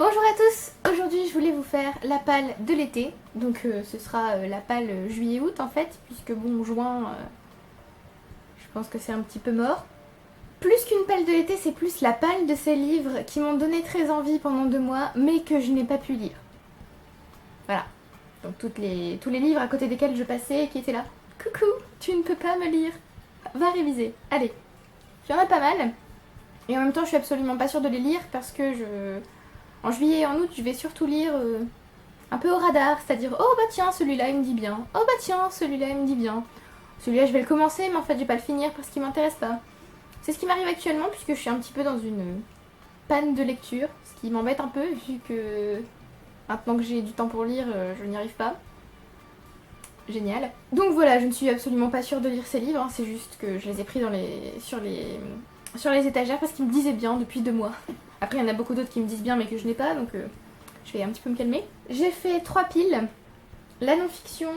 Bonjour à tous, aujourd'hui je voulais vous faire la palle de l'été, donc ce sera la palle juillet-août en fait, puisque bon juin, je pense que c'est un petit peu mort. Plus qu'une palle de l'été, c'est plus la palle de ces livres qui m'ont donné très envie pendant 2 mois, mais que je n'ai pas pu lire. Voilà, donc tous les livres à côté desquels je passais et qui étaient là. Coucou, tu ne peux pas me lire, va réviser, allez. Il y en a pas mal, et en même temps je suis absolument pas sûre de les lire parce que en juillet et en août, je vais surtout lire un peu au radar, c'est-à-dire oh bah tiens, celui-là il me dit bien, oh bah tiens, celui-là il me dit bien. Celui-là je vais le commencer, mais en fait je vais pas le finir parce qu'il m'intéresse pas. C'est ce qui m'arrive actuellement puisque je suis un petit peu dans une panne de lecture, ce qui m'embête un peu vu que maintenant que j'ai du temps pour lire, je n'y arrive pas. Génial. Donc voilà, je ne suis absolument pas sûre de lire ces livres, hein, c'est juste que je les ai pris sur les étagères parce qu'ils me disaient bien depuis 2 mois. Après, il y en a beaucoup d'autres qui me disent bien mais que je n'ai pas, donc je vais un petit peu me calmer. J'ai fait 3 piles, la non-fiction,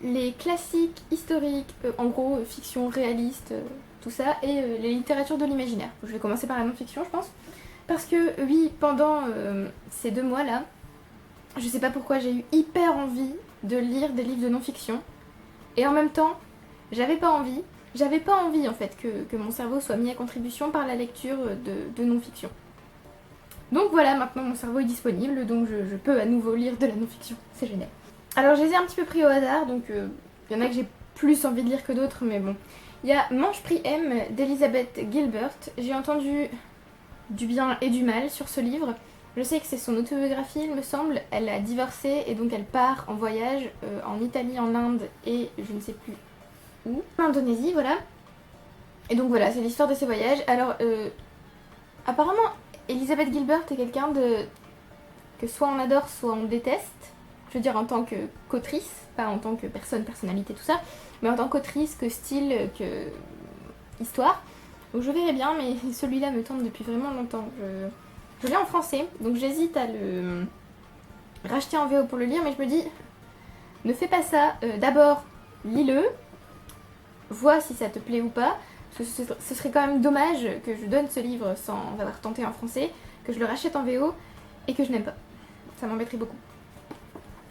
les classiques historiques, en gros fiction réaliste, tout ça, et les littératures de l'imaginaire. Je vais commencer par la non-fiction je pense. Parce que oui, pendant ces 2 mois là, je sais pas pourquoi j'ai eu hyper envie de lire des livres de non-fiction. Et en même temps, j'avais pas envie en fait que mon cerveau soit mis à contribution par la lecture de non-fiction. Donc voilà, maintenant mon cerveau est disponible, donc je peux à nouveau lire de la non-fiction, c'est génial. Alors je les ai un petit peu pris au hasard, donc il y en a que j'ai plus envie de lire que d'autres, mais bon. Il y a Mange Prix M d'Elizabeth Gilbert, j'ai entendu du bien et du mal sur ce livre. Je sais que c'est son autobiographie, il me semble, elle a divorcé et donc elle part en voyage en Italie, en Inde et je ne sais plus où, en Indonésie, voilà. Et donc voilà, c'est l'histoire de ses voyages. Alors, apparemment, Elizabeth Gilbert est quelqu'un que soit on adore, soit on déteste. Je veux dire en tant qu'autrice, pas en tant que personnalité, tout ça, mais en tant qu'autrice, que style, que histoire. Donc je verrai bien, mais celui-là me tente depuis vraiment longtemps. Je l'ai en français, donc j'hésite à le racheter en VO pour le lire, mais je me dis, ne fais pas ça. D'abord, lis-le, vois si ça te plaît ou pas. Parce que ce serait quand même dommage que je donne ce livre sans avoir tenté en français, que je le rachète en VO et que je n'aime pas. Ça m'embêterait beaucoup.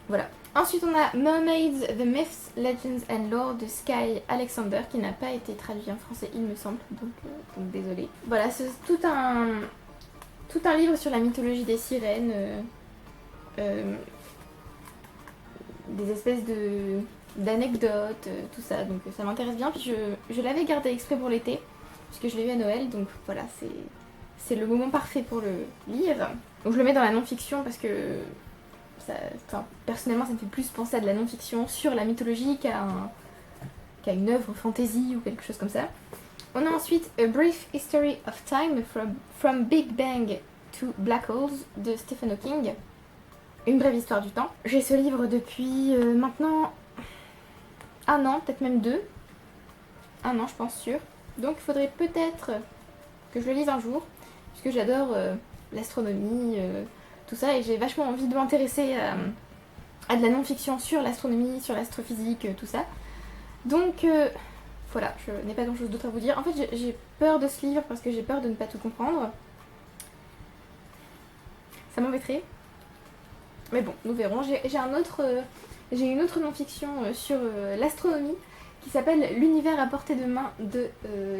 Voilà. Ensuite on a Mermaids, The Myths, Legends and Lore de Sky Alexander qui n'a pas été traduit en français il me semble, donc désolée. Voilà, c'est tout un livre sur la mythologie des sirènes, des espèces d'anecdotes, tout ça, donc ça m'intéresse bien. Puis je l'avais gardé exprès pour l'été, puisque je l'ai eu à Noël, donc voilà, c'est le moment parfait pour le lire. Donc je le mets dans la non-fiction parce que personnellement ça me fait plus penser à de la non-fiction sur la mythologie qu'à une œuvre fantasy ou quelque chose comme ça. On a ensuite A Brief History of Time from Big Bang to Black Holes de Stephen Hawking. Une brève histoire du temps. J'ai ce livre depuis maintenant 1 an, peut-être même 2. 1 an je pense sûr. Donc il faudrait peut-être que je le lise un jour, puisque j'adore l'astronomie, tout ça, et j'ai vachement envie de m'intéresser à de la non-fiction sur l'astronomie, sur l'astrophysique, tout ça. Donc voilà, je n'ai pas grand-chose d'autre à vous dire. En fait j'ai peur de ce livre parce que j'ai peur de ne pas tout comprendre. Ça m'embêterait. Mais bon, nous verrons. J'ai une autre non-fiction sur l'astronomie qui s'appelle L'univers à portée de main de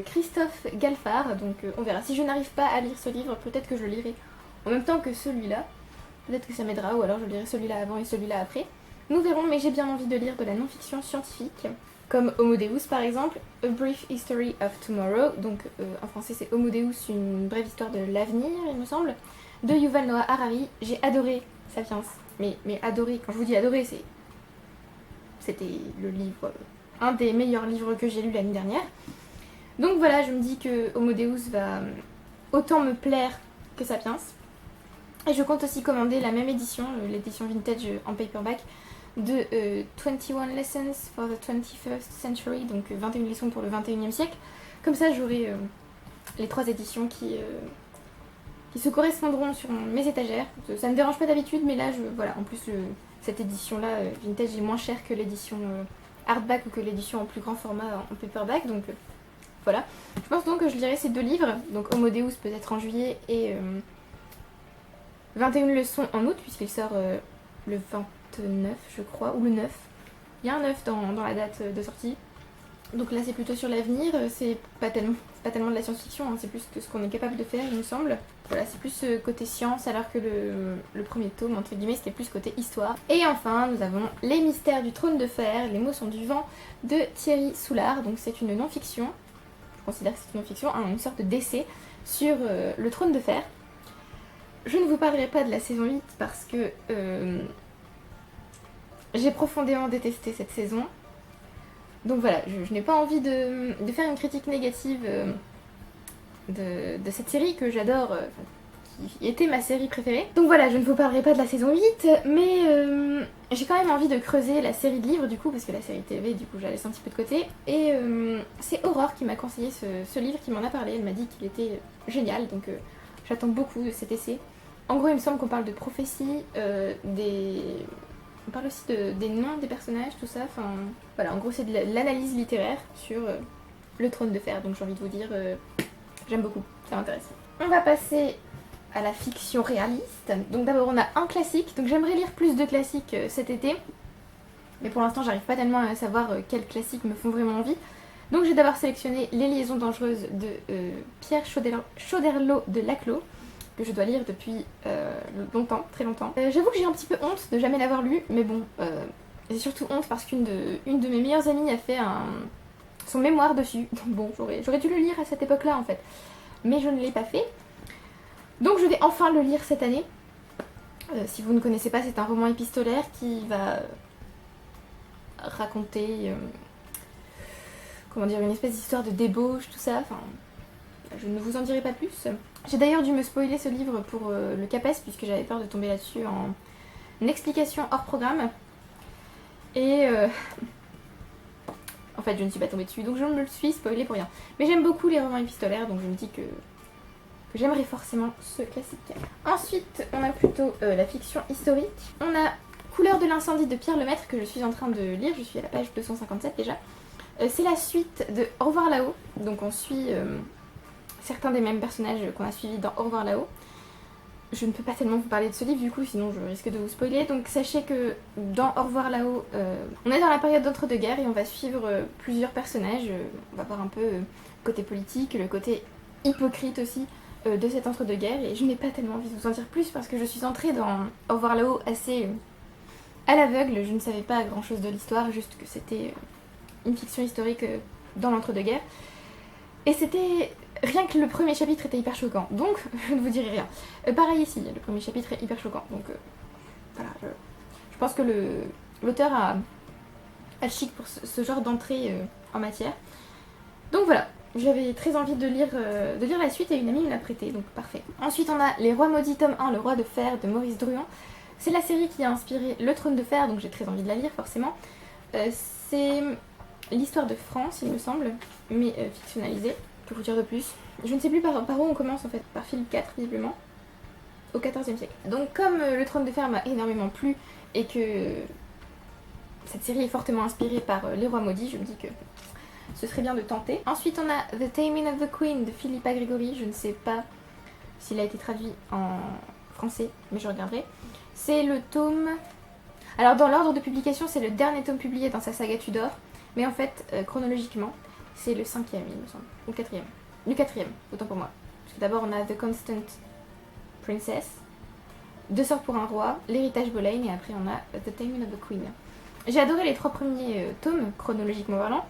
Christophe Galfard. Donc on verra. Si je n'arrive pas à lire ce livre, peut-être que je le lirai en même temps que celui-là. Peut-être que ça m'aidera, ou alors je lirai celui-là avant et celui-là après. Nous verrons, mais j'ai bien envie de lire de la non-fiction scientifique, comme Homo Deus par exemple, A Brief History of Tomorrow, donc en français c'est Homo Deus, une brève histoire de l'avenir, il me semble, de Yuval Noah Harari. J'ai adoré Sapiens, mais adoré, quand je vous dis adoré, c'était le livre, un des meilleurs livres que j'ai lu l'année dernière. Donc voilà, je me dis que Homo Deus va autant me plaire que Sapiens. Et je compte aussi commander la même édition, l'édition vintage en paperback, de 21 Lessons for the 21st Century, donc 21 leçons pour le 21e siècle. Comme ça j'aurai les 3 éditions qui se correspondront sur mes étagères. Ça ne me dérange pas d'habitude, mais là, voilà, en plus cette édition-là, vintage, est moins chère que l'édition hardback ou que l'édition en plus grand format en paperback, donc voilà. Je pense donc que je lirai ces 2 livres, donc Homo Deus peut-être en juillet et 21 leçons en août, puisqu'il sort le 29, je crois, ou le 9. Il y a un 9 dans la date de sortie. Donc là, c'est plutôt sur l'avenir. C'est pas tellement de la science-fiction, hein, c'est plus que ce qu'on est capable de faire, il me semble. Voilà, c'est plus côté science, alors que le premier tome, entre guillemets, c'était plus côté histoire. Et enfin, nous avons Les Mystères du Trône de Fer, Les mots sont du vent, de Thierry Soulard. Donc c'est une non-fiction, je considère que c'est une non-fiction, hein, une sorte d'essai sur le Trône de Fer. Je ne vous parlerai pas de la saison 8 parce que j'ai profondément détesté cette saison. Donc voilà, je n'ai pas envie de faire une critique négative de cette série que j'adore, qui était ma série préférée. Donc voilà, je ne vous parlerai pas de la saison 8, mais j'ai quand même envie de creuser la série de livres du coup, parce que la série TV du coup je la laisse un petit peu de côté. Et c'est Aurore qui m'a conseillé ce livre, qui m'en a parlé, elle m'a dit qu'il était génial, donc j'attends beaucoup de cet essai. En gros il me semble qu'on parle de prophéties, on parle aussi des noms des personnages, tout ça, enfin voilà, en gros c'est de l'analyse littéraire sur le Trône de Fer, donc j'ai envie de vous dire, j'aime beaucoup, ça m'intéresse. On va passer à la fiction réaliste. Donc d'abord on a un classique, donc j'aimerais lire plus de classiques cet été, mais pour l'instant j'arrive pas tellement à savoir quels classiques me font vraiment envie. Donc j'ai d'abord sélectionné Les liaisons dangereuses de Pierre Choderlos de Laclos, que je dois lire depuis longtemps, très longtemps. J'avoue que j'ai un petit peu honte de jamais l'avoir lu, mais bon, j'ai surtout honte parce qu'une de mes meilleures amies a fait son mémoire dessus. Donc bon, j'aurais dû le lire à cette époque-là en fait, mais je ne l'ai pas fait. Donc je vais enfin le lire cette année. Si vous ne connaissez pas, c'est un roman épistolaire qui va raconter, comment dire, une espèce d'histoire de débauche, tout ça, enfin... Je ne vous en dirai pas plus. J'ai d'ailleurs dû me spoiler ce livre pour le CAPES puisque j'avais peur de tomber là-dessus en explication hors programme. Et en fait je ne suis pas tombée dessus, donc je me le suis spoilé pour rien. Mais j'aime beaucoup les romans épistolaires, donc je me dis que j'aimerais forcément ce classique. Ensuite on a plutôt la fiction historique. On a Couleur de l'incendie de Pierre Lemaître que je suis en train de lire, je suis à la page 257 déjà. C'est la suite de Au revoir là-haut, donc on suit... certains des mêmes personnages qu'on a suivis dans Au revoir là-haut. Je ne peux pas tellement vous parler de ce livre du coup, sinon je risque de vous spoiler. Donc sachez que dans Au revoir là-haut, on est dans la période d'entre-deux-guerres et on va suivre plusieurs personnages. On va voir un peu le côté politique, le côté hypocrite aussi de cet entre-deux-guerres. Et je n'ai pas tellement envie de vous en dire plus parce que je suis entrée dans Au revoir là-haut assez à l'aveugle. Je ne savais pas grand-chose de l'histoire, juste que c'était une fiction historique dans l'entre-deux-guerres. Et c'était... Rien que le premier chapitre était hyper choquant, donc je ne vous dirai rien. Pareil ici, le premier chapitre est hyper choquant, donc voilà. Je pense que l'auteur a le chic pour ce genre d'entrée en matière. Donc voilà, j'avais très envie de lire la suite et une amie me l'a prêté, donc parfait. Ensuite on a Les Rois Maudits tome 1, Le Roi de Fer de Maurice Druon. C'est la série qui a inspiré Le Trône de Fer, donc j'ai très envie de la lire forcément. C'est l'histoire de France, il me semble, mais fictionnalisée. Que vous dire de plus? Je ne sais plus par où on commence en fait, par Philippe IV visiblement, au XIVe siècle. Donc comme Le Trône de Fer m'a énormément plu et que cette série est fortement inspirée par Les Rois Maudits, je me dis que ce serait bien de tenter. Ensuite on a The Taming of the Queen de Philippa Gregory, je ne sais pas s'il a été traduit en français, mais je regarderai. C'est le tome... Alors dans l'ordre de publication, c'est le dernier tome publié dans sa saga Tudor, mais en fait, chronologiquement, c'est le 5e, il me semble, ou le 4e. Le 4e, autant pour moi. Parce que d'abord on a The Constant Princess, Deux sorts pour un roi, L'héritage Boleyn, et après on a The Taming of the Queen. J'ai adoré les 3 premiers tomes, chronologiquement parlant,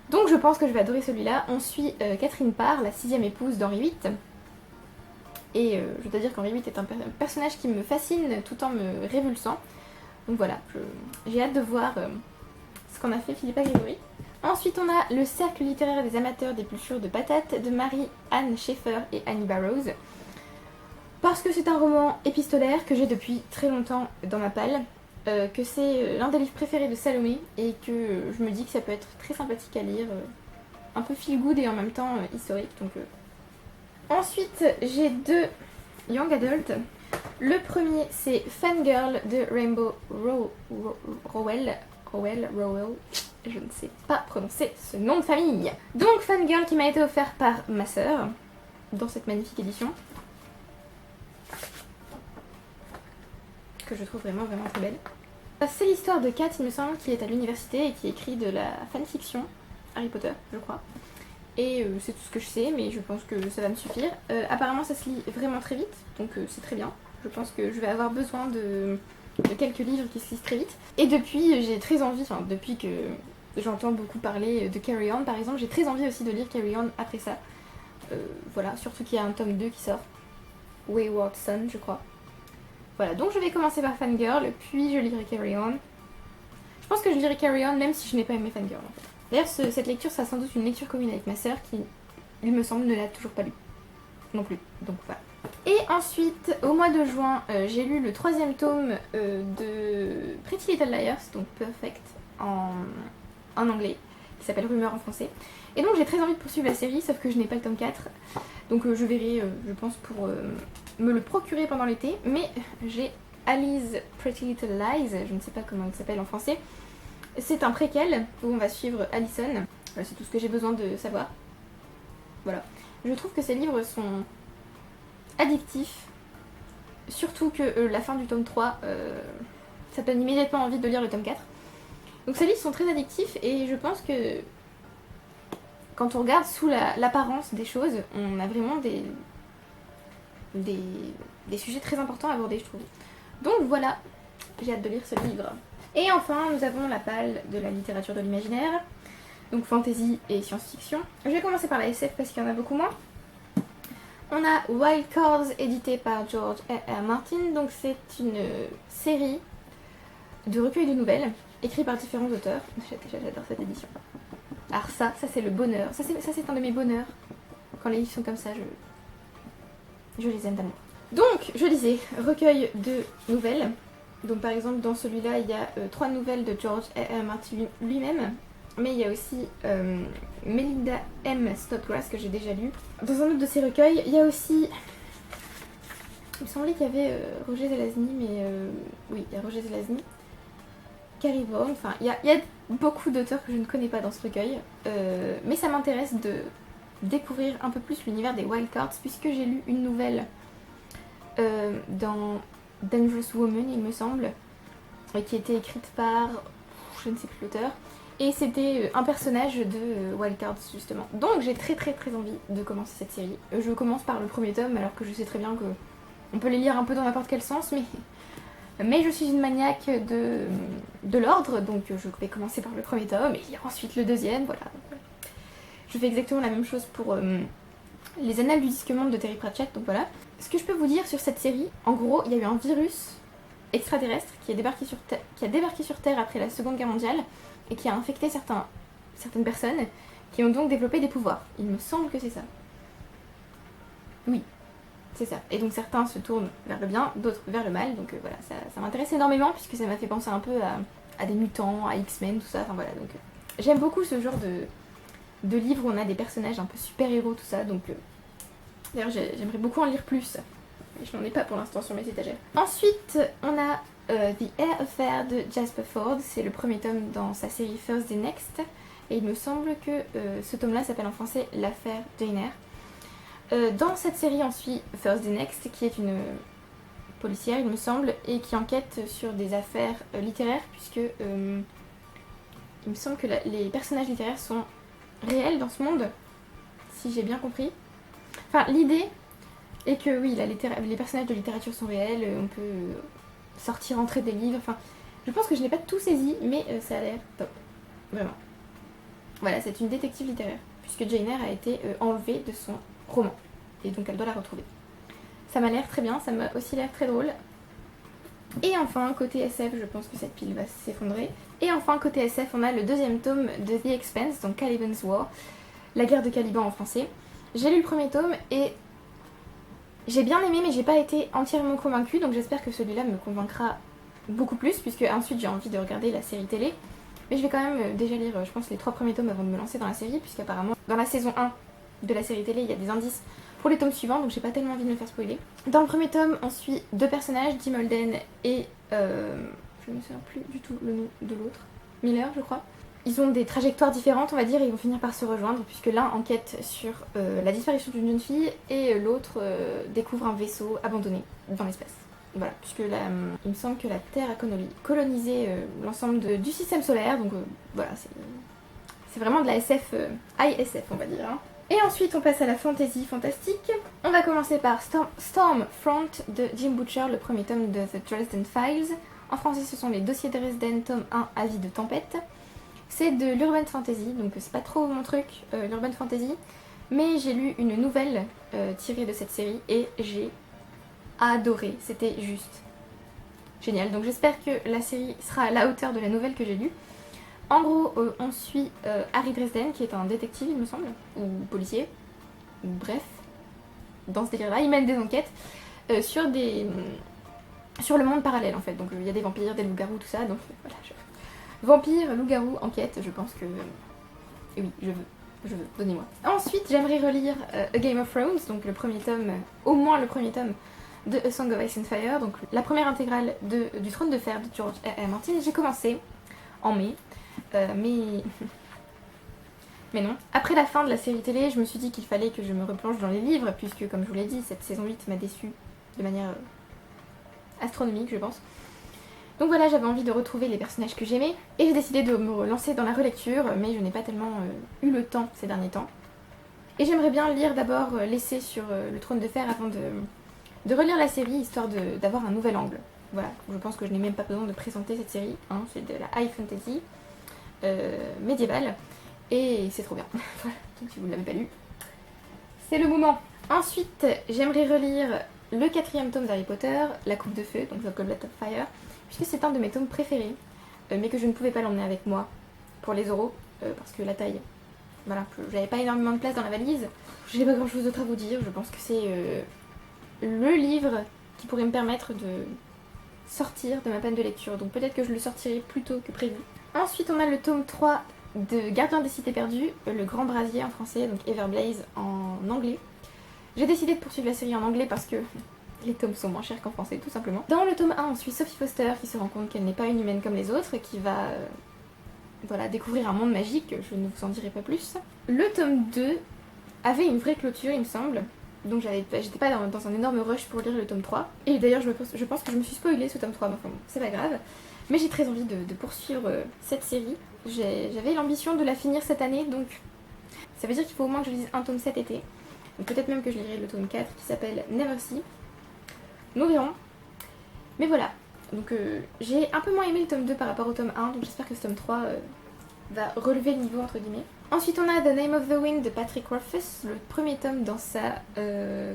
donc je pense que je vais adorer celui-là. On suit Catherine Parr, la 6e épouse d'Henri VIII. Et je dois dire qu'Henri VIII est un personnage qui me fascine tout en me révulsant. Donc voilà, j'ai hâte de voir ce qu'en a fait Philippa Gregory. Ensuite on a Le Cercle littéraire des amateurs d'épluchures de patates de Marie-Anne Schaeffer et Annie Barrows. Parce que c'est un roman épistolaire que j'ai depuis très longtemps dans ma palle, que c'est l'un des livres préférés de Salomé et que je me dis que ça peut être très sympathique à lire, un peu feel good et en même temps historique. Donc, Ensuite j'ai 2 young adults. Le premier c'est Fangirl de Rainbow Rowell. Je ne sais pas prononcer ce nom de famille. Donc Fangirl qui m'a été offert par ma sœur dans cette magnifique édition. que je trouve vraiment très belle. C'est l'histoire de Kat, il me semble, qui est à l'université et qui écrit de la fanfiction Harry Potter, je crois. Et c'est tout ce que je sais, mais je pense que ça va me suffire. Apparemment ça se lit vraiment très vite, donc c'est très bien. Je pense que je vais avoir besoin de quelques livres qui se lisent très vite. Et depuis, j'ai très envie, enfin depuis que j'entends beaucoup parler de Carry On par exemple, j'ai très envie aussi de lire Carry On après ça. Voilà, surtout qu'il y a un tome 2 qui sort. Wayward Son, je crois. Voilà, donc je vais commencer par Fangirl, puis je lirai Carry On. Je pense que je lirai Carry On même si je n'ai pas aimé Fangirl en fait. D'ailleurs, cette lecture sera sans doute une lecture commune avec ma sœur qui, il me semble, ne l'a toujours pas lu. Non plus, donc voilà. Et ensuite, au mois de juin, j'ai lu le 3e tome de Pretty Little Liars, donc Perfect en anglais, qui s'appelle Rumeur en français. Et donc j'ai très envie de poursuivre la série, sauf que je n'ai pas le tome 4. Donc je verrai, je pense, pour me le procurer pendant l'été. Mais j'ai Alice Pretty Little Lies, je ne sais pas comment il s'appelle en français. C'est un préquel où on va suivre Allison. C'est tout ce que j'ai besoin de savoir. Voilà. Je trouve que ces livres sont addictifs. Surtout que la fin du tome 3, ça donne immédiatement envie de lire le tome 4. Donc ces livres sont très addictifs et je pense que quand on regarde sous l'apparence des choses, on a vraiment des sujets très importants à aborder, je trouve. Donc voilà, j'ai hâte de lire ce livre. Et enfin, nous avons la palle de la littérature de l'imaginaire, donc fantasy et science-fiction. Je vais commencer par la SF parce qu'il y en a beaucoup moins. On a Wild Cards édité par George R.R. Martin, donc c'est une série de recueils de nouvelles écrits par différents auteurs. J'adore cette édition. Alors ça c'est le bonheur. Ça c'est un de mes bonheurs. Quand les livres sont comme ça, je les aime d'amour. Donc, je disais, recueil de nouvelles. Donc par exemple, dans celui-là, il y a 3 nouvelles de George R.R. Martin lui-même. Mais il y a aussi Melinda M. Snodgrass que j'ai déjà lu. Dans un autre de ces recueils, il y a aussi... Il me semblait qu'il y avait Roger Zelazny, mais oui, il y a Roger Zelazny. Carrie Vaughan, enfin, il y a beaucoup d'auteurs que je ne connais pas dans ce recueil. Mais ça m'intéresse de découvrir un peu plus l'univers des Wild Cards, puisque j'ai lu une nouvelle dans Dangerous Woman, il me semble, qui était écrite par... je ne sais plus l'auteur. Et c'était un personnage de Wild Cards justement. Donc j'ai très envie de commencer cette série. Je commence par le premier tome alors que je sais très bien que on peut les lire un peu dans n'importe quel sens, mais je suis une maniaque de l'ordre, donc je vais commencer par le premier tome et lire ensuite le deuxième, voilà. Je fais exactement la même chose pour les Annales du Disque Monde de Terry Pratchett, donc voilà. Ce que je peux vous dire sur cette série, en gros, il y a eu un virus extraterrestre qui a débarqué sur Terre après la Seconde Guerre mondiale et qui a infecté certaines personnes qui ont donc développé des pouvoirs. Il me semble que c'est ça. Oui, c'est ça. Et donc certains se tournent vers le bien, d'autres vers le mal, donc voilà, ça m'intéresse énormément puisque ça m'a fait penser un peu à des mutants, à X-Men, tout ça, enfin voilà, donc j'aime beaucoup ce genre de livres où on a des personnages un peu super-héros, tout ça, donc d'ailleurs j'aimerais beaucoup en lire plus. Mais je n'en ai pas pour l'instant sur mes étagères. Ensuite, on a The Air Affair de Jasper Ford. C'est le premier tome dans sa série Thursday Next. Et il me semble que ce tome-là s'appelle en français L'affaire Jane Eyre. Dans cette série, on suit Thursday Next, qui est une policière, il me semble, et qui enquête sur des affaires littéraires, puisque il me semble que les personnages littéraires sont réels dans ce monde, si j'ai bien compris. Enfin, l'idée... Et que oui, les personnages de littérature sont réels, on peut sortir, entrer des livres, enfin... Je pense que je n'ai pas tout saisi, mais ça a l'air top. Vraiment. Voilà, c'est une détective littéraire, puisque Jane Eyre a été enlevée de son roman. Et donc elle doit la retrouver. Ça m'a l'air très bien, ça m'a aussi l'air très drôle. Et enfin, côté SF, je pense que cette pile va s'effondrer. Et enfin, côté SF, on a le 2e tome de The Expanse, donc Caliban's War, la guerre de Caliban en français. J'ai lu le premier tome et... j'ai bien aimé, mais j'ai pas été entièrement convaincue, donc j'espère que celui-là me convaincra beaucoup plus, puisque ensuite j'ai envie de regarder la série télé. Mais je vais quand même déjà lire, je pense, les 3 premiers tomes avant de me lancer dans la série, puisqu'apparemment, dans la saison 1 de la série télé, il y a des indices pour les tomes suivants, donc j'ai pas tellement envie de me faire spoiler. Dans le premier tome, on suit 2 personnages, Jim Holden et... je ne me souviens plus du tout le nom de l'autre, Miller, je crois. Ils ont des trajectoires différentes, on va dire, et ils vont finir par se rejoindre, puisque l'un enquête sur la disparition d'une jeune fille, et l'autre découvre un vaisseau abandonné dans l'espace. Voilà, puisque il me semble que la Terre a colonisé l'ensemble du système solaire, donc voilà, c'est vraiment de la SF, ISF on va dire. Hein. Et ensuite on passe à la fantasy fantastique. On va commencer par Stormfront de Jim Butcher, le premier tome de The Dresden Files. En français ce sont les dossiers de Dresden, tome 1, Avis de tempête. C'est de l'urban fantasy, donc c'est pas trop mon truc, l'urban fantasy. Mais j'ai lu une nouvelle tirée de cette série et j'ai adoré, c'était juste génial. Donc j'espère que la série sera à la hauteur de la nouvelle que j'ai lue. En gros, on suit Harry Dresden, qui est un détective, il me semble, ou policier, ou bref, dans ce délire-là, il mène des enquêtes sur le monde parallèle en fait. Donc il y a des vampires, des loups-garous, tout ça. Donc voilà, vampires, loups-garous, enquête, je pense que oui, je veux, donnez-moi. Ensuite, j'aimerais relire A Game of Thrones, donc le premier tome, au moins le premier tome de A Song of Ice and Fire, donc la première intégrale du Trône de Fer de George R. R. Martin. J'ai commencé en mai. Mais non. Après la fin de la série télé, je me suis dit qu'il fallait que je me replonge dans les livres, puisque comme je vous l'ai dit, cette saison 8 m'a déçue de manière astronomique, je pense. Donc voilà, j'avais envie de retrouver les personnages que j'aimais, et j'ai décidé de me lancer dans la relecture, mais je n'ai pas tellement eu le temps ces derniers temps. Et j'aimerais bien lire d'abord l'essai sur le Trône de Fer avant de relire la série, histoire d'avoir un nouvel angle. Voilà, je pense que je n'ai même pas besoin de présenter cette série, hein, c'est de la high fantasy. Médiévale et c'est trop bien. Voilà, donc si vous ne l'avez pas lu, c'est le moment. Ensuite, j'aimerais relire le 4e tome d'Harry Potter, La Coupe de Feu, donc The Goblet of Fire, puisque c'est un de mes tomes préférés, mais que je ne pouvais pas l'emmener avec moi pour les oraux, parce que la taille, voilà, j'avais pas énormément de place dans la valise. J'ai pas grand chose d'autre à vous dire, je pense que c'est le livre qui pourrait me permettre de sortir de ma panne de lecture, donc peut-être que je le sortirai plus tôt que prévu. Ensuite, on a le tome 3 de Gardien des Cités Perdues, Le Grand Brasier en français, donc Everblaze en anglais. J'ai décidé de poursuivre la série en anglais parce que les tomes sont moins chers qu'en français, tout simplement. Dans le tome 1, on suit Sophie Foster qui se rend compte qu'elle n'est pas une humaine comme les autres et qui va voilà, découvrir un monde magique, je ne vous en dirai pas plus. Le tome 2 avait une vraie clôture, il me semble. Donc j'étais pas dans un énorme rush pour lire le tome 3. Et d'ailleurs, je pense que je me suis spoilé ce tome 3, mais enfin bon, c'est pas grave. Mais j'ai très envie de poursuivre cette série. J'avais l'ambition de la finir cette année, donc ça veut dire qu'il faut au moins que je lise un tome cet été. Peut-être même que je lirai le tome 4 qui s'appelle Never See. Nous verrons. Mais voilà. Donc j'ai un peu moins aimé le tome 2 par rapport au tome 1, donc j'espère que ce tome 3 va relever le niveau entre guillemets. Ensuite on a The Name of the Wind de Patrick Rothfuss, le premier tome dans sa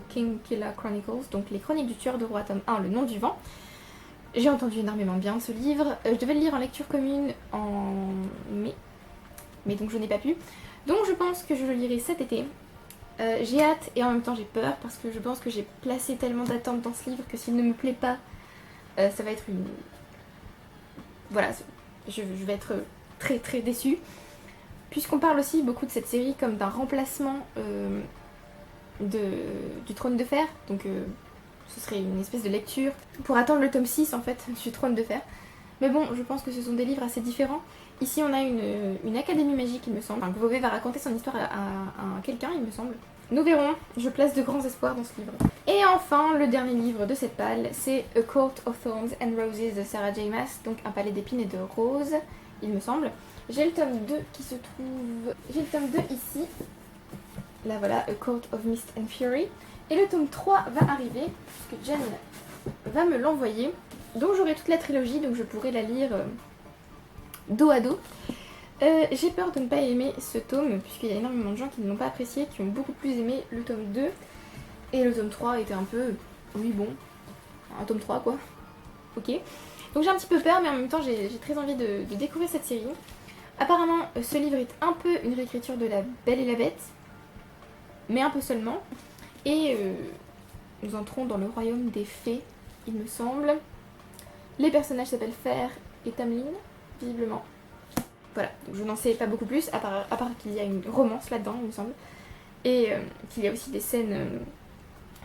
King Killer Chronicles, donc les chroniques du tueur de roi tome 1, Le nom du vent. J'ai entendu énormément bien de ce livre, je devais le lire en lecture commune en mai, mais donc je n'ai pas pu. Donc je pense que je le lirai cet été. J'ai hâte et en même temps j'ai peur parce que je pense que j'ai placé tellement d'attentes dans ce livre que s'il ne me plaît pas, ça va être une... Voilà, je vais être très très déçue. Puisqu'on parle aussi beaucoup de cette série comme d'un remplacement du Trône de Fer, donc ce serait une espèce de lecture pour attendre le tome 6 en fait du Trône de Fer. Mais bon, je pense que ce sont des livres assez différents. Ici on a une académie magique il me semble. Enfin, Beauvais va raconter son histoire à quelqu'un il me semble. Nous verrons, je place de grands espoirs dans ce livre. Et enfin, le dernier livre de cette palle, c'est A Court of Thorns and Roses de Sarah J. Maas, donc un palais d'épines et de roses, il me semble. J'ai le tome 2 qui se trouve... J'ai le tome 2 ici. Là voilà, A Court of Mist and Fury. Et le tome 3 va arriver, puisque Jen va me l'envoyer. Donc j'aurai toute la trilogie, donc je pourrai la lire dos à dos. J'ai peur de ne pas aimer ce tome, puisqu'il y a énormément de gens qui ne l'ont pas apprécié, qui ont beaucoup plus aimé le tome 2. Et le tome 3 était un peu... Oui bon, un tome 3 quoi. Ok. Donc j'ai un petit peu peur, mais en même temps j'ai très envie de découvrir cette série. Apparemment, ce livre est un peu une réécriture de La Belle et la Bête, mais un peu seulement. Et nous entrons dans le royaume des fées, il me semble. Les personnages s'appellent Fer et Tamlin, visiblement. Voilà, donc je n'en sais pas beaucoup plus, à part qu'il y a une romance là-dedans, il me semble. Et qu'il y a aussi des scènes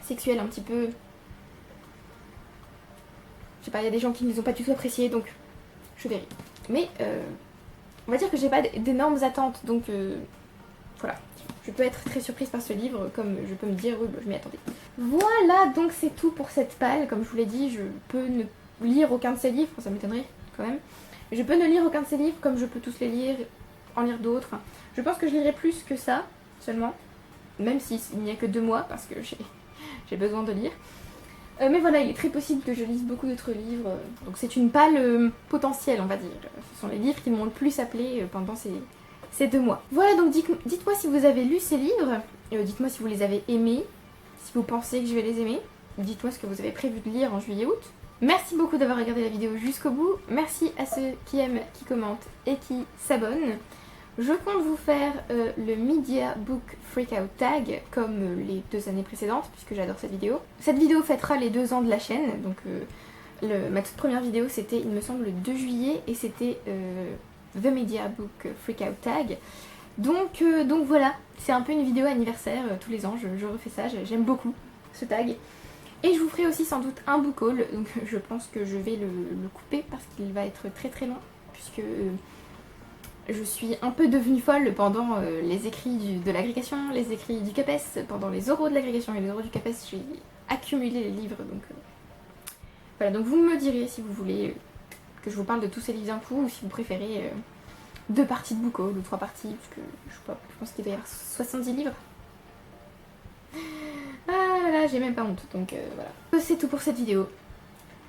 sexuelles un petit peu... Je sais pas, il y a des gens qui ne les ont pas du tout appréciées, donc je verrai. Mais on va dire que j'ai pas d'énormes attentes, donc voilà. Je peux être très surprise par ce livre, comme je peux me dire, oui, bah, je m'y attendais. Voilà, donc c'est tout pour cette palle. Comme je vous l'ai dit, je peux ne lire aucun de ces livres, ça m'étonnerait quand même. Je peux ne lire aucun de ces livres comme je peux tous les lire, en lire d'autres. Je pense que je lirai plus que ça seulement, même s'il n'y a que 2 mois parce que j'ai besoin de lire. Mais voilà, il est très possible que je lise beaucoup d'autres livres. Donc c'est une palle potentielle, on va dire. Ce sont les livres qui m'ont le plus appelé pendant ces 2 mois. Voilà, donc dites-moi si vous avez lu ces livres. Dites-moi si vous les avez aimés. Si vous pensez que je vais les aimer. Dites-moi ce que vous avez prévu de lire en juillet-août. Merci beaucoup d'avoir regardé la vidéo jusqu'au bout. Merci à ceux qui aiment, qui commentent et qui s'abonnent. Je compte vous faire le Media Book Freakout Tag comme les 2 années précédentes puisque j'adore cette vidéo. Cette vidéo fêtera les 2 ans de la chaîne, donc ma toute première vidéo c'était il me semble le 2 juillet et c'était The Media Book Freakout Tag. Donc voilà, c'est un peu une vidéo anniversaire, tous les ans je refais ça, j'aime beaucoup ce tag. Et je vous ferai aussi sans doute un book haul, donc je pense que je vais le couper parce qu'il va être très très long puisque... je suis un peu devenue folle pendant les écrits de l'agrégation, les écrits du CAPES, pendant les oraux de l'agrégation et les oraux du CAPES, j'ai accumulé les livres. Donc voilà, donc vous me direz si vous voulez que je vous parle de tous ces livres d'un coup ou si vous préférez 2 parties de book haul ou 3 parties, parce que je pense qu'il doit y avoir 70 livres. Ah là, j'ai même pas honte, donc voilà. C'est tout pour cette vidéo.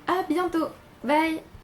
À bientôt, bye.